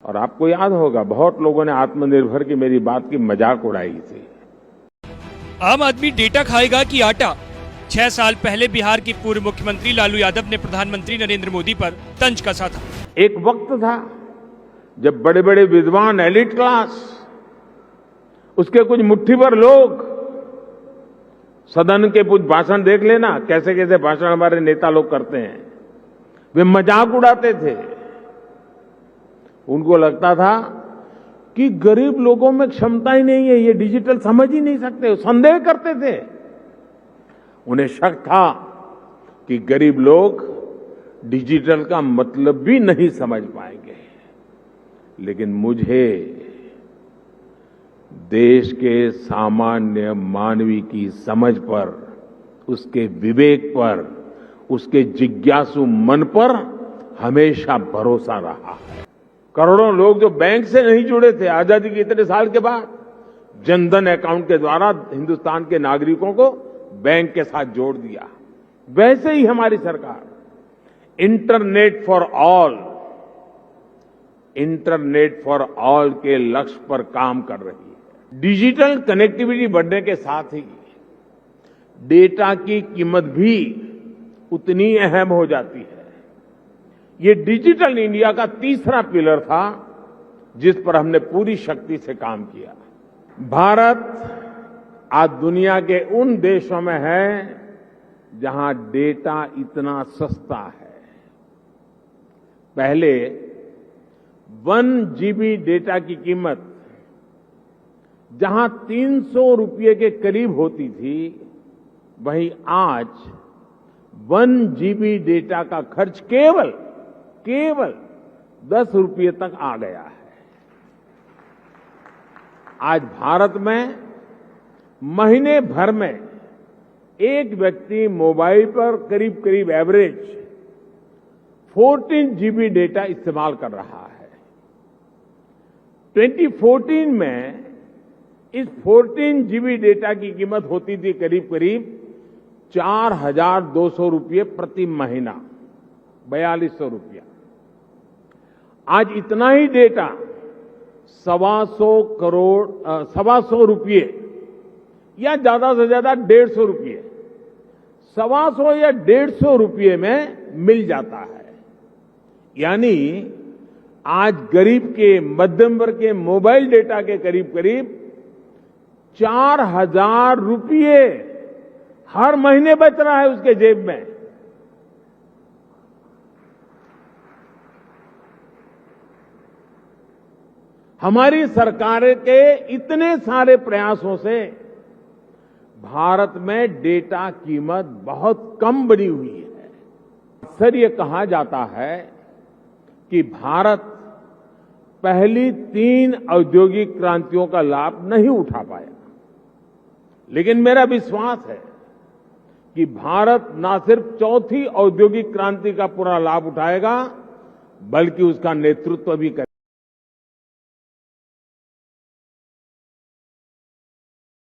और आपको याद होगा बहुत लोगों ने आत्मनिर्भर की मेरी बात की मजाक उड़ाई थी। आम आदमी डेटा खाएगा कि आटा? 6 साल पहले बिहार के पूर्व मुख्यमंत्री लालू यादव ने प्रधानमंत्री नरेंद्र मोदी पर तंज कसा था। एक वक्त था जब बड़े बड़े विद्वान, एलिट क्लास, उसके कुछ मुट्ठी भर लोग, सदन के कुछ भाषण देख लेना, कैसे कैसे भाषण हमारे नेता लोग करते हैं, वे मजाक उड़ाते थे। उनको लगता था कि गरीब लोगों में क्षमता ही नहीं है, ये डिजिटल समझ ही नहीं सकते, संदेह करते थे। उन्हें शक था कि गरीब लोग डिजिटल का मतलब भी नहीं समझ पाएंगे। लेकिन मुझे देश के सामान्य मानवी की समझ पर, उसके विवेक पर, उसके जिज्ञासु मन पर हमेशा भरोसा रहा है। करोड़ों लोग जो बैंक से नहीं जुड़े थे आजादी के इतने साल के बाद, जनधन अकाउंट के द्वारा हिंदुस्तान के नागरिकों को बैंक के साथ जोड़ दिया। वैसे ही हमारी सरकार इंटरनेट फॉर ऑल के लक्ष्य पर काम कर रही है। डिजिटल कनेक्टिविटी बढ़ने के साथ ही डेटा की कीमत भी उतनी अहम हो जाती है। ये डिजिटल इंडिया का तीसरा पिलर था जिस पर हमने पूरी शक्ति से काम किया। भारत आज दुनिया के उन देशों में है जहां डेटा इतना सस्ता है। पहले 1 GB डेटा की कीमत जहां 300 रुपये के करीब होती थी, वहीं आज 1 GB डेटा का खर्च केवल 10 रुपये तक आ गया है। आज भारत में महीने भर में एक व्यक्ति मोबाइल पर करीब एवरेज 14 GB डेटा इस्तेमाल कर रहा है। 2014 में इस 14 GB डेटा की कीमत होती थी करीब 4,200 रुपये प्रति महीना, 4,200 रुपया। आज इतना ही डेटा 1,250 रुपये या ज्यादा से ज्यादा 150 रुपये, 125 या 150 रुपये में मिल जाता है। यानी आज गरीब के, मध्यम वर्ग के मोबाइल डेटा के करीब 4,000 रुपये हर महीने बच रहा है उसके जेब में। हमारी सरकार के इतने सारे प्रयासों से भारत में डेटा कीमत बहुत कम बनी हुई है। अक्सर ये कहा जाता है कि भारत पहली 3 औद्योगिक क्रांतियों का लाभ नहीं उठा पाया, लेकिन मेरा विश्वास है कि भारत न सिर्फ चौथी औद्योगिक क्रांति का पूरा लाभ उठाएगा, बल्कि उसका नेतृत्व भी करेगा।